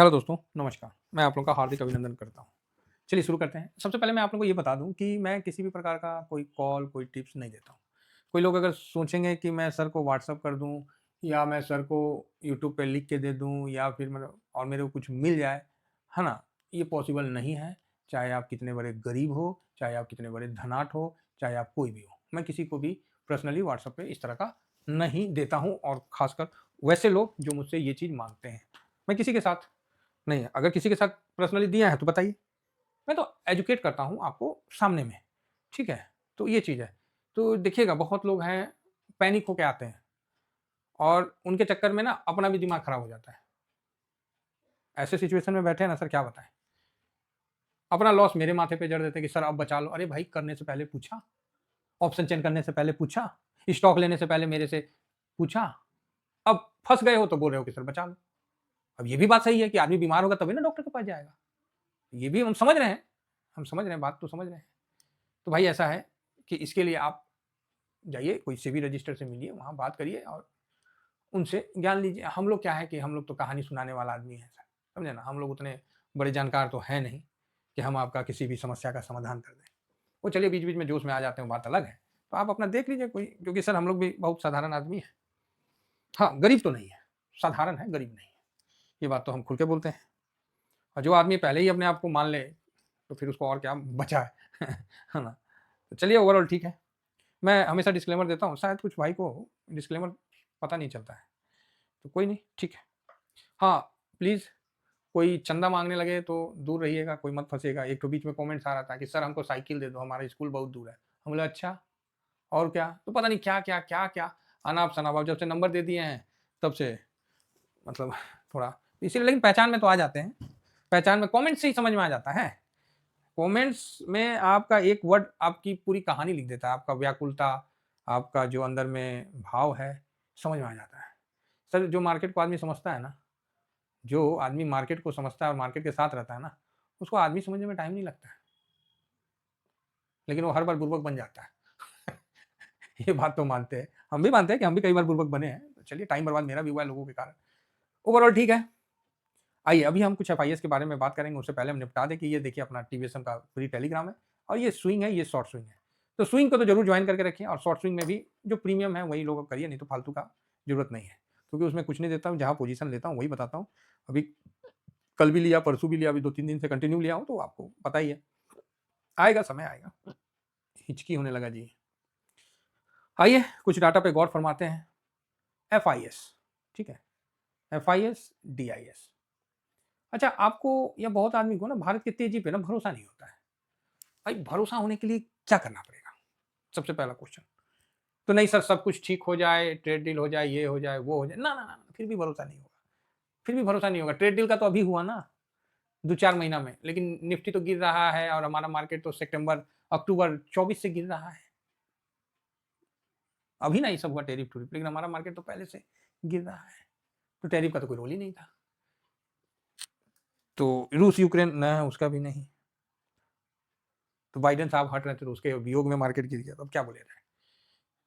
Hello दोस्तों, नमस्कार। मैं आप लोगों का हार्दिक अभिनंदन करता हूँ। चलिए शुरू करते हैं। सबसे पहले मैं आप लोगों को ये बता दूँ कि मैं किसी भी प्रकार का कोई कॉल, कोई टिप्स नहीं देता हूँ। कोई लोग अगर सोचेंगे कि मैं सर को व्हाट्सएप कर दूँ या मैं सर को यूट्यूब पे लिख के दे दूँ या फिर मतलब और मेरे को कुछ मिल जाए, है ना? ये पॉसिबल नहीं है। चाहे आप कितने बड़े गरीब हो, चाहे आप कितने बड़े धनाढ्य हो, चाहे आप कोई भी हो। मैं किसी को भी पर्सनली व्हाट्सएप पे इस तरह का नहीं देता हूँ और ख़ासकर वैसे लोग जो मुझसे ये चीज़ माँगते हैं। मैं किसी के साथ नहीं, अगर किसी के साथ पर्सनली दिया है तो बताइए। मैं तो एजुकेट करता हूँ आपको सामने में, ठीक है? तो ये चीज़ है। तो देखिएगा बहुत लोग हैं पैनिक होके आते हैं और उनके चक्कर में ना अपना भी दिमाग खराब हो जाता है। ऐसे सिचुएशन में बैठे हैं ना सर क्या बताएँ? अपना लॉस मेरे माथे पे जड़ देते हैं कि सर अब बचा लो। अरे भाई करने से पहले पूछा? ऑप्शन चेंज करने से पहले पूछा? स्टॉक लेने से पहले मेरे से पूछा? अब फँस गए हो तो बोल रहे हो कि सर बचा लो। अब ये भी बात सही है कि आदमी बीमार होगा तभी ना डॉक्टर के पास जाएगा। ये भी हम समझ रहे हैं। हम समझ रहे हैं, बात तो समझ रहे हैं। तो भाई ऐसा है कि इसके लिए आप जाइए कोई सेबी रजिस्टर से मिलिए, वहाँ बात करिए और उनसे ज्ञान लीजिए। हम लोग क्या है कि हम लोग तो कहानी सुनाने वाला आदमी है सर, समझे ना? हम लोग उतने बड़े जानकार तो हैं नहीं कि हम आपका किसी भी समस्या का समाधान कर दें। वो चलिए बीच-बीच में जोश में आ जाते हैं, वो बात अलग है। तो आप अपना देख लीजिए कोई क्योंकि सर हम लोग भी बहुत साधारण आदमी हैं। हाँ, गरीब तो नहीं है, साधारण है, गरीब नहीं है। ये बात तो हम खुल के बोलते हैं और जो आदमी पहले ही अपने आप को मान ले, तो फिर उसको और क्या बचा है। है ना? तो चलिए ओवरऑल ठीक है। मैं हमेशा डिस्क्लेमर देता हूँ, शायद कुछ भाई को डिस्क्लेमर पता नहीं चलता है, तो कोई नहीं, ठीक है। हाँ, प्लीज़ कोई चंदा माँगने लगे तो दूर रहिएगा, कोई मत फँसिएगा। एक तो बीच में कमेंट्स आ रहा था कि सर हमको साइकिल दे दो, हमारा स्कूल बहुत दूर है। हम बोले अच्छा और क्या? तो पता नहीं क्या-क्या, क्या-क्या अनाप-शनाप अब जब से नंबर दे दिए हैं, तब से मतलब थोड़ा इसीलिए लेकिन पहचान में तो आ जाते हैं। पहचान में कमेंट से ही समझ में आ जाता है। कमेंट्स में आपका एक वर्ड आपकी पूरी कहानी लिख देता है, आपका व्याकुलता, आपका जो अंदर में भाव है, समझ में आ जाता है। सर जो मार्केट को आदमी समझता है ना, जो आदमी मार्केट को समझता है और मार्केट के साथ रहता है ना, उसको आदमी समझने में टाइम नहीं लगता है, लेकिन वो हर बार बुड़बक बन जाता है। ये बात तो मानते हैं, हम भी मानते हैं कि हम भी कई बार बुड़बक बने हैं, तो चलिए टाइम बर्बाद मेरा भी हुआ है लोगों के कारण। ओवरऑल ठीक है। आइए अभी हम कुछ एफआईएस के बारे में बात करेंगे, उससे पहले हम निपटा दें कि ये देखिए अपना टीवीएसएम का फ्री टेलीग्राम है और ये स्विंग है, ये शॉर्ट स्विंग है। तो स्विंग को तो जरूर ज्वाइन करके रखिए और शॉर्ट स्विंग में भी जो प्रीमियम है वही लोग करिए, नहीं तो फालतू का जरूरत नहीं है। क्योंकि उसमें कुछ नहीं देता हूँ, जहाँ पोजीशन लेता हूँ वही बताता हूँ। अभी कल भी लिया, परसों भी लिया, अभी 2-3 दिन से कंटिन्यू लिया हूँ, तो आपको पता ही है। आएगा, समय आएगा। हिचकी होने लगा जी। आइए कुछ डाटा पे गौर फरमाते हैं। एफआईएस, ठीक है? FIS, DIIs. अच्छा आपको या बहुत आदमी को ना भारत की तेजी पे ना भरोसा नहीं होता है। भाई भरोसा होने के लिए क्या करना पड़ेगा? सबसे पहला क्वेश्चन। तो नहीं सर सब कुछ ठीक हो जाए, ट्रेड डील हो जाए, ये हो जाए, वो हो जाए। ना, ना, ना, फिर भी भरोसा नहीं होगा। फिर भी भरोसा नहीं होगा। ट्रेड डील का तो अभी हुआ ना 2-4 महीना में, लेकिन निफ्टी तो गिर रहा है और हमारा मार्केट तो सितंबर, अक्टूबर 24 से गिर रहा है। अभी ना ये सब हुआ टैरिफ-टूरिफ, लेकिन हमारा मार्केट तो पहले से गिर रहा है। तो टैरिफ का तो कोई रोल ही नहीं था। तो रूस यूक्रेन न है उसका भी नहीं। तो बाइडेन साहब हट रहे थे तो उसके वियोग में मार्केट गिर गया। तो अब क्या बोले जाए?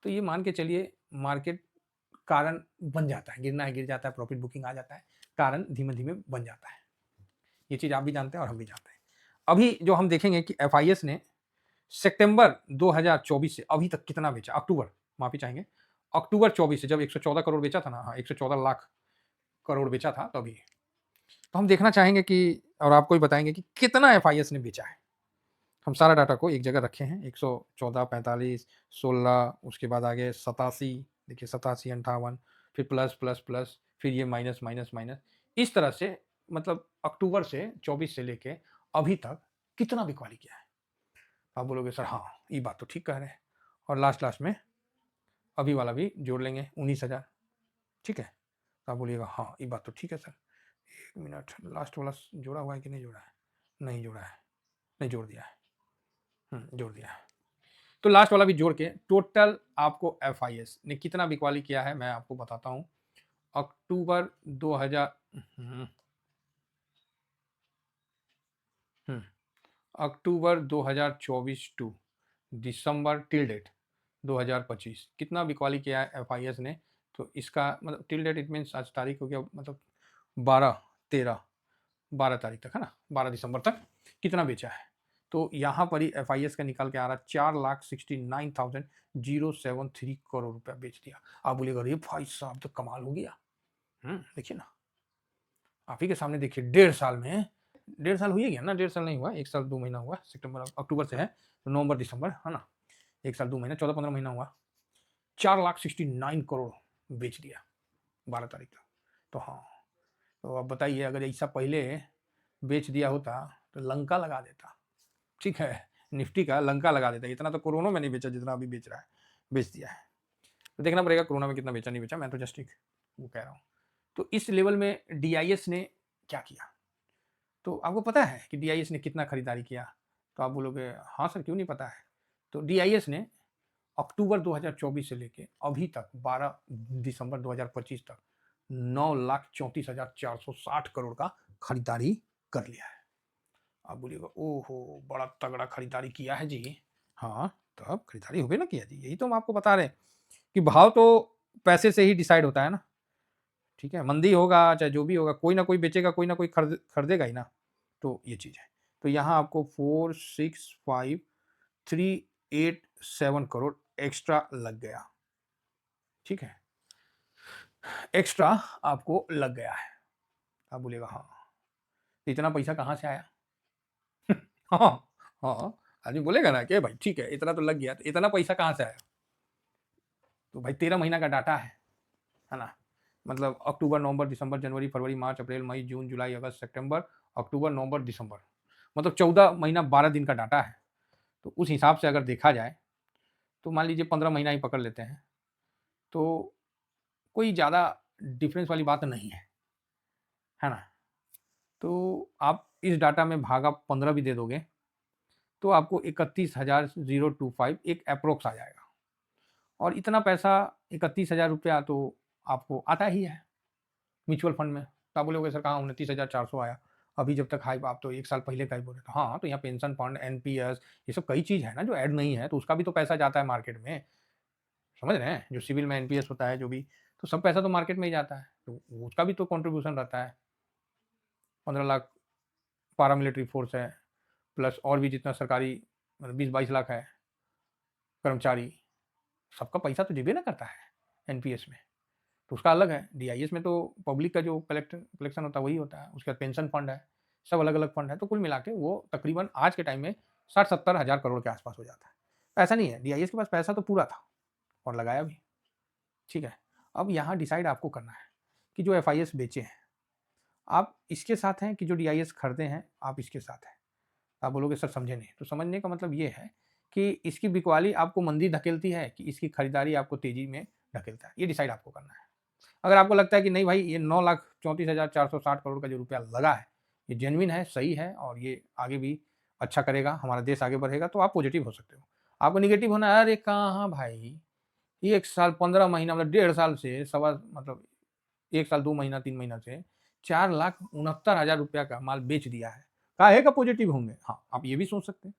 तो ये मान के चलिए मार्केट कारण बन जाता है, गिरना है गिर जाता है, प्रॉफिट बुकिंग आ जाता है, कारण धीमे-धीमे बन जाता है। ये चीज़ आप भी जानते हैं और हम भी जानते हैं। अभी जो हम देखेंगे कि एफआईएस ने सितंबर 2024 से अभी तक कितना बेचा, अक्टूबर, माफ़ी चाहेंगे, अक्टूबर 24 से जब 114 करोड़ बेचा था ना, हाँ, 114 लाख करोड़ बेचा था तभी। तो हम देखना चाहेंगे कि और आपको भी बताएँगे कि कितना एफआईएस ने बेचा है। हम सारा डाटा को एक जगह रखे हैं, 114, 45, 16, उसके बाद आगे 87, देखिए 87, 58, फिर प्लस, प्लस, प्लस, फिर ये माइनस, माइनस, माइनस। इस तरह से मतलब अक्टूबर से 24 से लेके अभी तक कितना बिकवाली किया है? आप बोलोगे सर हाँ, ये बात तो ठीक कह रहे हैं और लास्ट-लास्ट में अभी वाला भी जोड़ लेंगे 19,000, ठीक है? तो आप बोलिएगा हाँ, ये बात तो ठीक है सर। 1 मिनट लास्ट वाला जोड़ा हुआ है कि नहीं जोड़ा है? नहीं जोड़ा है, नहीं जोड़ दिया है। जोड़ दिया है। तो लास्ट वाला भी जोड़ के टोटल आपको एफआईएस ने कितना बिकवाली किया है मैं आपको बताता हूँ। अक्टूबर 2000 हम्म, हम्म, अक्टूबर 2024 टू दिसंबर टिल डेट 2025 कितना बिकवाली किया है एफआईएस ने। तो इसका मतलब टिल डेट इट मीन्स आज तारीख हो गया मतलब 12, 13, 12 तारीख तक, है ना, 12 दिसंबर तक कितना बेचा है। तो यहाँ पर ही FIS का निकाल के आ रहा है 4,69,073 करोड़ रुपया बेच दिया। आप बोलिएगा अरे भाई साहब तो कमाल हो गया। देखिए ना, आप ही के सामने देखिए, 1.5 साल में, 1.5 साल हो ही गया ना, 1.5 साल नहीं हुआ, 1 साल 2 महीना हुआ, सितंबर अक्टूबर से है तो नवंबर दिसंबर, है ना, 1 साल 2 महीना, 14-15 महीना हुआ, 4,69 करोड़ बेच दिया 12 तारीख तक। तो हाँ, तो अब बताइए, अगर ऐसा पहले बेच दिया होता तो लंका लगा देता, ठीक है, निफ्टी का लंका लगा देता। इतना तो कोरोना में नहीं बेचा जितना अभी बेच रहा है, बेच दिया है। तो देखना पड़ेगा कोरोना में कितना बेचा नहीं बेचा, मैं तो जस्ट एक वो कह रहा हूँ। तो इस लेवल में DIS ने क्या किया, तो आपको पता है कि DIS ने कितना खरीदारी किया। तो आप बोलोगे हाँ सर क्यों नहीं पता है। तो DIS ने अक्टूबर 2024 से लेके अभी तक 12 दिसंबर 2025 तक 9,34,460 करोड़ का खरीदारी कर लिया है। आप बोलिएगा ओहो बड़ा तगड़ा खरीदारी किया है जी। हाँ, तो अब खरीदारी हो गई ना किया जी, यही तो हम आपको बता रहे हैं कि भाव तो पैसे से ही डिसाइड होता है ना, ठीक है, मंदी होगा चाहे जो भी होगा, कोई ना कोई बेचेगा, कोई ना कोई खरीदेगा ही ना। तो ये चीज़ है। तो यहाँ आपको 4,65,387 करोड़ एक्स्ट्रा लग गया, ठीक है, एक्स्ट्रा आपको लग गया है। आप बोलेगा हाँ, इतना पैसा कहाँ से आया। हाँ हाँ, आदमी बोलेगा ना कि भाई ठीक है इतना तो लग गया, तो इतना पैसा कहाँ से आया। तो भाई 13 महीना का डाटा है ना, मतलब अक्टूबर नवंबर दिसंबर जनवरी फरवरी मार्च अप्रैल मई जून जुलाई अगस्त सितंबर अक्टूबर नवंबर दिसंबर, मतलब 14 महीना 12 दिन का डाटा है। तो उस हिसाब से अगर देखा जाए तो मान लीजिए 15 महीना ही पकड़ लेते हैं, तो कोई ज़्यादा डिफरेंस वाली बात नहीं है ना। तो आप इस डाटा में भागा 15 भी दे दोगे तो आपको 31,025 एक अप्रोक्स आ जाएगा। और इतना पैसा 31,000 रुपया तो आपको आता ही है म्यूचुअल फंड में। तो आप बोलोगे सर कहाँ 29,400 आया अभी, जब तक हाई, आप तो 1 साल पहले का ही बोले। तो हाँ, तो यहाँ पेंशन फंड NPS ये सब कई चीज़ है ना जो ऐड नहीं है, तो उसका भी तो पैसा जाता है मार्केट में, समझ रहे हैं, जो सिविल में NPS होता है जो भी, तो सब पैसा तो मार्केट में ही जाता है, तो उसका भी तो कॉन्ट्रीब्यूशन रहता है। 15 लाख पारा मिलिट्री फोर्स है, प्लस और भी जितना सरकारी, मतलब 20-22 लाख है कर्मचारी, सबका पैसा तो जेबे ना करता है NPS में, तो उसका अलग है। DIS में तो पब्लिक का जो कलेक्शन होता है वही होता है, उसके बाद पेंशन फंड है, सब अलग अलग फंड है, तो कुल मिला के वो तकरीबन आज के टाइम में 60-70 हज़ार करोड़ के आसपास हो जाता है। ऐसा नहीं है, DIS के पास पैसा तो पूरा था और लगाया भी, ठीक है। अब यहाँ डिसाइड आपको करना है कि जो FIS बेचे हैं आप इसके साथ हैं कि जो DIS खरीदे हैं आप इसके साथ हैं। आप बोलोगे सर समझे नहीं, तो समझने का मतलब ये है कि इसकी बिकवाली आपको मंदी धकेलती है कि इसकी खरीदारी आपको तेजी में धकेलता है, ये डिसाइड आपको करना है। अगर आपको लगता है कि नहीं भाई ये 9,34,460 करोड़ का जो रुपया लगा है ये जेन्युइन है, सही है और ये आगे भी अच्छा करेगा, हमारा देश आगे बढ़ेगा, तो आप पॉजिटिव हो सकते हो। आपको निगेटिव होना है, अरे कहाँ भाई 1 साल 15 महीना मतलब 1.5 साल से सवा, मतलब 1 साल 2 महीना 3 महीना से 4,69,000 रुपया का माल बेच दिया है, काहे का पॉजिटिव होंगे। हाँ, आप ये भी सोच सकते हैं,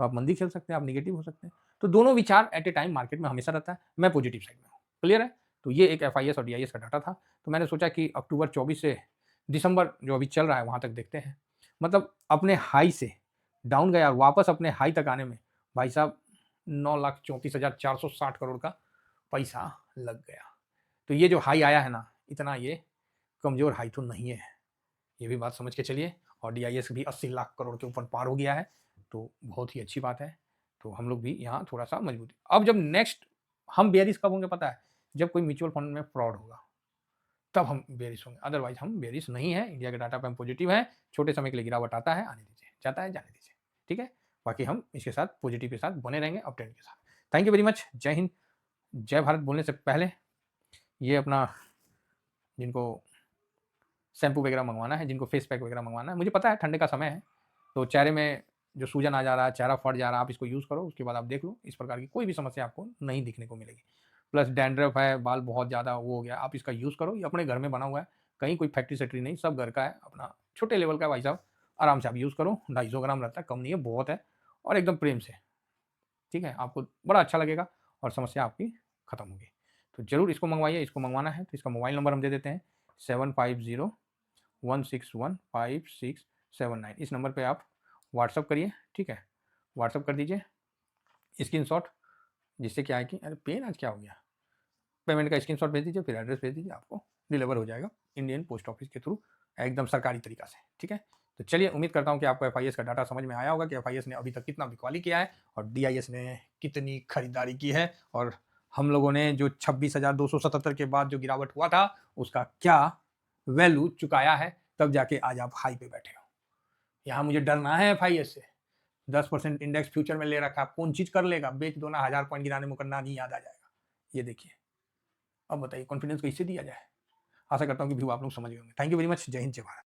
तो आप मंदी खेल सकते हैं, आप निगेटिव हो सकते हैं। तो दोनों विचार एट ए टाइम मार्केट में हमेशा रहता है, मैं पॉजिटिव साइड में हूँ, क्लियर है। तो ये एक FIS और DIS का डाटा था, तो मैंने सोचा कि अक्टूबर 24 से दिसंबर जो अभी चल रहा है वहाँ तक देखते हैं। मतलब अपने हाई से डाउन गया और वापस अपने हाई तक आने में भाई साहब 9,34,460 करोड़ का पैसा लग गया। तो ये जो हाई आया है ना, इतना ये कमज़ोर हाई तो नहीं है, ये भी बात समझ के चलिए। और DIS भी 80 लाख करोड़ के ऊपर पार हो गया है, तो बहुत ही अच्छी बात है। तो हम लोग भी यहाँ थोड़ा सा मजबूती, अब जब नेक्स्ट हम बेयरिश कब होंगे पता है, जब कोई म्यूचुअल फंड में फ्रॉड होगा तब हम बेयरिश होंगे, अदरवाइज हम बेयरिश नहीं है। इंडिया के डाटा पे हम पॉजिटिव हैं, छोटे समय के लिए गिरावट आता है, आने दीजिए, जाता है जाने दीजिए, ठीक है। बाकी हम इसके साथ पॉजिटिव के साथ बने रहेंगे, अप ट्रेंड के साथ। थैंक यू वेरी मच, जय हिंद जय भारत। बोलने से पहले ये अपना, जिनको शैम्पू वगैरह मंगवाना है, जिनको फेस पैक वगैरह मंगवाना है, मुझे पता है ठंडे का समय है तो चेहरे में जो सूजन आ जा रहा है, चेहरा फट जा रहा है, आप इसको यूज़ करो, उसके बाद आप देख लो इस प्रकार की कोई भी समस्या आपको नहीं दिखने को मिलेगी। प्लस डैंड्रफ है, बाल बहुत ज़्यादा वो हो गया, आप इसका यूज़ करो, ये अपने घर में बना हुआ है, कहीं कोई फैक्ट्री सैक्ट्री नहीं, सब घर का है, अपना छोटे लेवल का है भाई साहब, आराम से आप यूज़ करो। 250 ग्राम रहता है, कम नहीं है, बहुत है, और एकदम प्रेम से, ठीक है, आपको बड़ा अच्छा लगेगा और समस्या आपकी खत्म होगी। तो ज़रूर इसको मंगवाइए, इसको मंगवाना है तो इसका मोबाइल नंबर हम दे देते हैं 750 16155679, इस नंबर पे आप व्हाट्सअप करिए, ठीक है, व्हाट्सअप कर दीजिए स्क्रीनशॉट, जिससे क्या है कि अरे पेन आज क्या हो गया, पेमेंट का स्क्रीनशॉट भेज दीजिए, फिर एड्रेस भेज दीजिए, आपको डिलीवर हो जाएगा इंडियन पोस्ट ऑफिस के थ्रू, एकदम सरकारी तरीका से, ठीक है। तो चलिए, उम्मीद करता हूँ कि आपको एफआईएस का डाटा समझ में आया होगा कि एफआईएस ने अभी तक कितना बिकवाली किया है और डीआईएस ने कितनी खरीदारी की है, और हम लोगों ने जो 26,277 के बाद जो गिरावट हुआ था उसका क्या वैल्यू चुकाया है, तब जाके आज आप हाई पे बैठे हो। यहाँ मुझे डरना है एफआईएस से, 10% इंडेक्स फ्यूचर में ले रखा है, कौन चीज कर लेगा, बेच दो ना, 1000 पॉइंट गिराने मुकरना नहीं याद आ जाएगा। ये देखिए, अब बताइए कॉन्फिडेंस कैसे दिया जाए। आशा करता हूँ कि व्यू आप लोग समझ गए होंगे। Thank you very much. जय हिंद, जय भारत।